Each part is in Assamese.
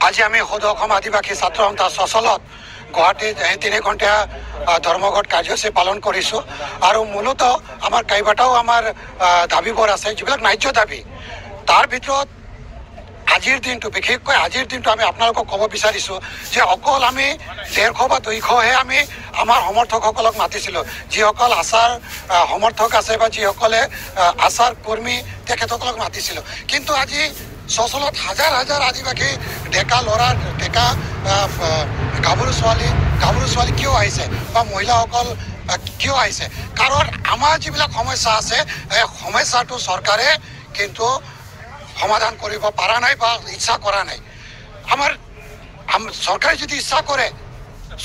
আজি আমি সদৌ অসম আদিবাসী ছাত্ৰ সন্থাৰ সচলত গুৱাহাটীত 3 ঘণ্টা ধৰ্মঘট কাৰ্যসূচী পালন কৰিছোঁ আৰু মূলতঃ আমাৰ কেইবাটাও আমাৰ দাবীবোৰ আছে যিবিলাক ন্যায্য দাবী। তাৰ ভিতৰত আজিৰ দিনটো বিশেষকৈ আজিৰ দিনটো আমি আপোনালোকক ক'ব বিচাৰিছোঁ যে অকল আমি 150 বা 200হে আমি আমাৰ সমৰ্থকসকলক মাতিছিলোঁ, যিসকল আশাৰ সমৰ্থক আছে বা যিসকলে আশাৰ কৰ্মী তেখেতসকলক মাতিছিলোঁ। কিন্তু আজি সচলত হাজাৰ হাজাৰ আদিবাসী ডেকা ল'ৰা ডেকা গাভৰু ছোৱালী কিয় আহিছে বা মহিলাসকল কিয় আহিছে? কাৰণ আমাৰ যিবিলাক সমস্যা আছে এই সমস্যাটো চৰকাৰে কিন্তু সমাধান কৰিব পৰা নাই বা ইচ্ছা কৰা নাই। আমাৰ চৰকাৰে যদি ইচ্ছা কৰে,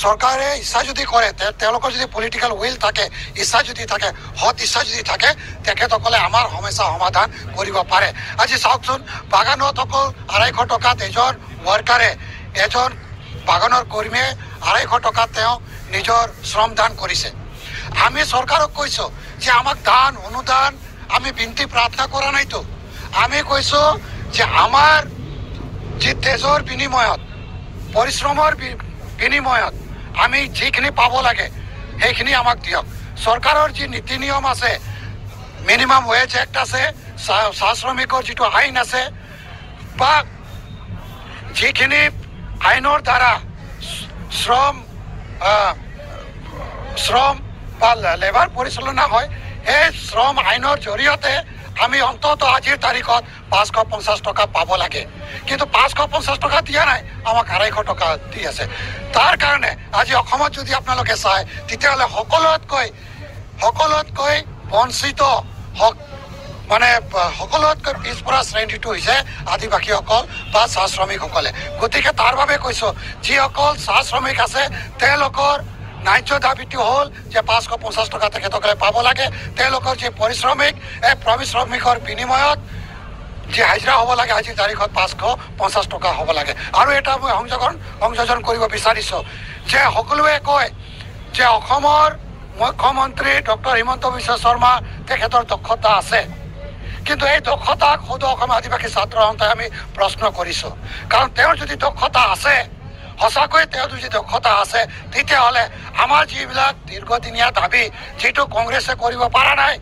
চৰকাৰে ইচ্ছা যদি কৰে, তেওঁলোকৰ যদি পলিটিকেল উইল থাকে, ইচ্ছা যদি থাকে, সৎ ইচ্ছা যদি থাকে, তেখেতসকলে আমাৰ সমস্যা সমাধান কৰিব পাৰে। আজি চাওকচোন, বাগানত অকল 250 টকাত এজন ৱৰ্কাৰে, এজন বাগানৰ কৰ্মীয়ে 250 টকাত তেওঁ নিজৰ শ্ৰম দান কৰিছে। আমি চৰকাৰক কৈছোঁ যে আমাক দান অনুদান আমি বিনতি প্ৰাৰ্থনা কৰা নাইতো। আমি কৈছোঁ যে আমাৰ যি তেজৰ বিনিময়ত, পৰিশ্ৰমৰ বিনিময়ত আমি যিখিনি পাব লাগে সেইখিনি আমাক দিয়ক। চৰকাৰৰ যি নীতি নিয়ম আছে, মিনিমাম ৱেজ এক্ট আছে, চাহ শ্ৰমিকৰ যিটো আইন আছে বা যিখিনি আইনৰ দ্বাৰা শ্ৰম বা লেবাৰ পৰিচালনা হয়, সেই শ্ৰম আইনৰ জৰিয়তে আমি অন্তত আজিৰ তাৰিখত 550 টকা পাব লাগে। কিন্তু 550 টকা দিয়া নাই, আমাক 250 টকা দি আছে। তাৰ কাৰণে আজি অসমত যদি আপোনালোকে চায়, তেতিয়াহ'লে সকলোতকৈ বঞ্চিত মানে সকলোতকৈ পিছপৰা শ্ৰেণীটো হৈছে আদিবাসীসকল বা চাহ শ্ৰমিকসকলে। গতিকে তাৰ বাবে কৈছোঁ, যিসকল চাহ শ্ৰমিক আছে তেওঁলোকৰ ন্যায্য দাবীটো হ'ল যে 550 টকা তেখেতসকলে পাব লাগে। তেওঁলোকৰ যি পৰিশ্ৰমিক, এই পৰিশ্ৰমিকৰ বিনিময়ত যি হাজিৰা হ'ব লাগে আজিৰ তাৰিখত 550 টকা হ'ব লাগে। আৰু এটা মই সংযোজন কৰিব বিচাৰিছোঁ যে সকলোৱে কয় যে অসমৰ মুখ্যমন্ত্ৰী ডক্টৰ হিমন্ত বিশ্ব শৰ্মা তেখেতৰ দক্ষতা আছে, কিন্তু এই দক্ষতাক সদৌ অসম আদিবাসী ছাত্ৰ সন্থাই আমি প্ৰশ্ন কৰিছোঁ। কাৰণ তেওঁৰ যদি দক্ষতা আছে, সঁচাকৈ তেওঁ যদি দক্ষতা আছে, তেতিয়াহ'লে আমাৰ যিবিলাক দীৰ্ঘদিনীয়া দাবী, যিটো কংগ্ৰেছে কৰিব পৰা নাই,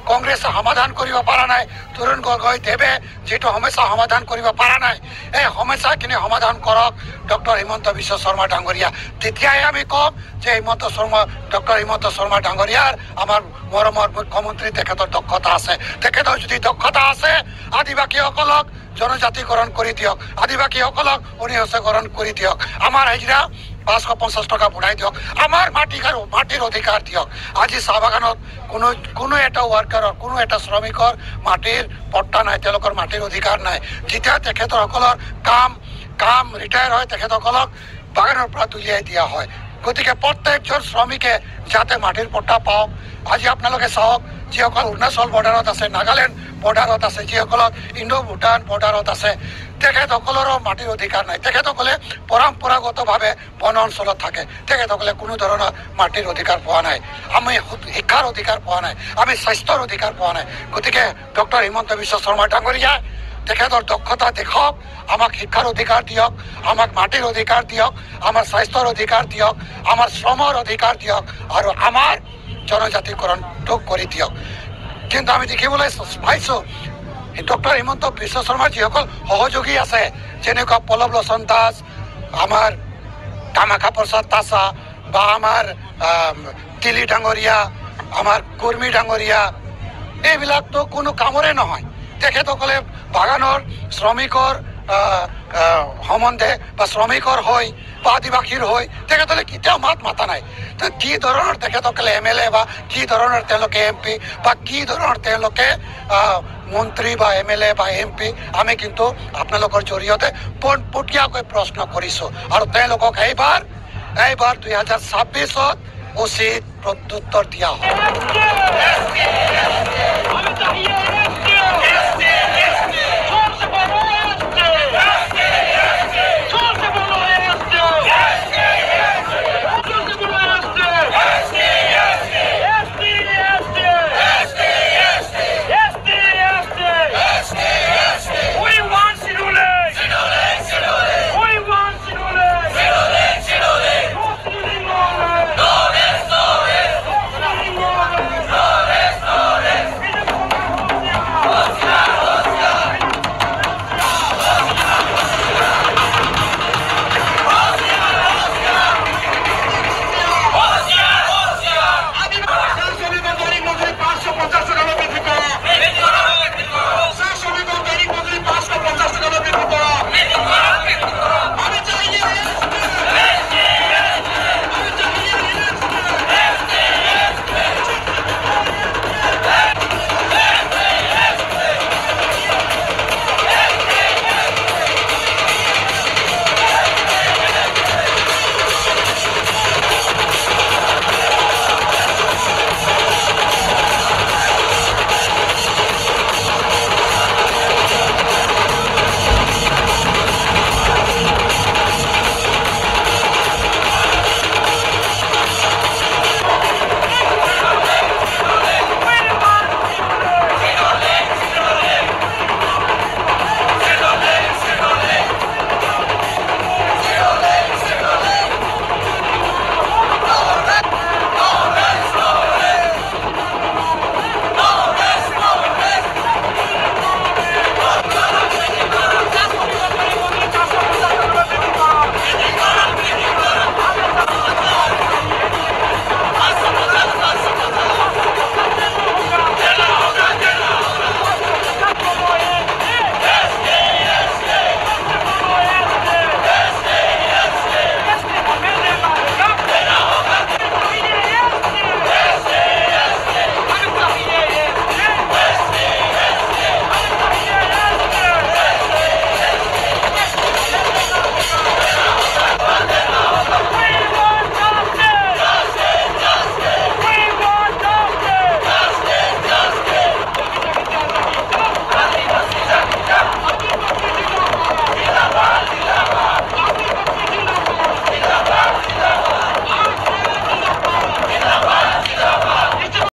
কংগ্ৰেছে সমাধান কৰিব পৰা নাই, তৰুণ গগৈ দেৱে যিটো সমস্যা সমাধান কৰিব পৰা নাই, এই সমস্যাখিনি সমাধান কৰক ডক্টৰ হিমন্ত বিশ্ব শৰ্মা ডাঙৰীয়া। তেতিয়াই আমি ক'ম যে ডক্টৰ হিমন্ত শৰ্মা ডাঙৰীয়াৰ, আমাৰ মৰমৰ মুখ্যমন্ত্ৰী, তেখেতৰ দক্ষতা আছে। তেখেতৰ যদি দক্ষতা আছে, আদিবাসীসকলক জনজাতিকৰণ কৰি দিয়ক, আদিবাসীসকলক অনিহচকৰণ কৰি দিয়ক, আমাৰ হাজিৰা 550 টকা বঢ়াই দিয়ক, আমাৰ মাটিৰ অধিকাৰ দিয়ক। আজি চাহ বাগানত কোনো এটা ৱৰ্কাৰৰ, কোনো এটা শ্ৰমিকৰ মাটিৰ পট্টা নাই, তেওঁলোকৰ মাটিৰ অধিকাৰ নাই। যেতিয়া তেখেতসকলৰ কাম ৰিটায়াৰ হয়, তেখেতসকলক বাগানৰ পৰা উলিয়াই দিয়া হয়। গতিকে প্ৰত্যেকজন শ্ৰমিকে যাতে মাটিৰ পট্টা পাওক। আজি আপোনালোকে চাওক, যিসকল অৰুণাচল বৰ্ডাৰত আছে, নাগালেণ্ড বৰ্ডাৰত আছে, যিসকলক ইণ্ডো ভূটান বৰ্ডাৰত আছে, তেখেতসকলৰো মাটিৰ অধিকাৰ নাই। তেখেতসকলে পৰম্পৰাগতভাৱে বন অঞ্চলত থাকে, তেখেতসকলে কোনো ধৰণৰ মাটিৰ অধিকাৰ পোৱা নাই। আমি শিক্ষাৰ অধিকাৰ পোৱা নাই, আমি স্বাস্থ্যৰ অধিকাৰ পোৱা নাই। গতিকে ডক্টৰ হিমন্ত বিশ্ব শৰ্মা ডাঙৰীয়া তেখেতৰ দক্ষতা দেখক, আমাক শিক্ষাৰ অধিকাৰ দিয়ক, আমাক মাটিৰ অধিকাৰ দিয়ক, আমাৰ স্বাস্থ্যৰ অধিকাৰ দিয়ক, আমাৰ শ্ৰমৰ অধিকাৰ দিয়ক আৰু আমাৰ জনজাতিকৰণটো কৰি দিয়ক। কিন্তু আমি দেখিবলৈ পাইছোঁ ডক্টৰ হিমন্ত বিশ্ব শৰ্মাৰ যিসকল সহযোগী আছে, যেনেকুৱা পল্লৱ লোচন দাস, আমাৰ কামাখ্যা প্ৰসাদ তাছা বা আমাৰ তিলি ডাঙৰীয়া, আমাৰ কৰ্মী ডাঙৰীয়া, এইবিলাকতো কোনো কামৰে নহয়। তেখেতসকলে বাগানৰ শ্ৰমিকৰ সম্বন্ধে বা শ্ৰমিকৰ হৈ বা আদিবাসীৰ হৈ তেখেতসকলে কেতিয়াও মাত মাতা নাই। তো কি ধৰণৰ তেখেতসকলে MLA বা কি ধৰণৰ তেওঁলোকে MP বা কি ধৰণৰ তেওঁলোকে মন্ত্ৰী বা MLA বা MP, আমি কিন্তু আপোনালোকৰ জৰিয়তে পোনপটীয়াকৈ প্ৰশ্ন কৰিছোঁ আৰু তেওঁলোকক এইবাৰ 2026ত উচিত প্ৰত্যুত্তৰ দিয়া হয়।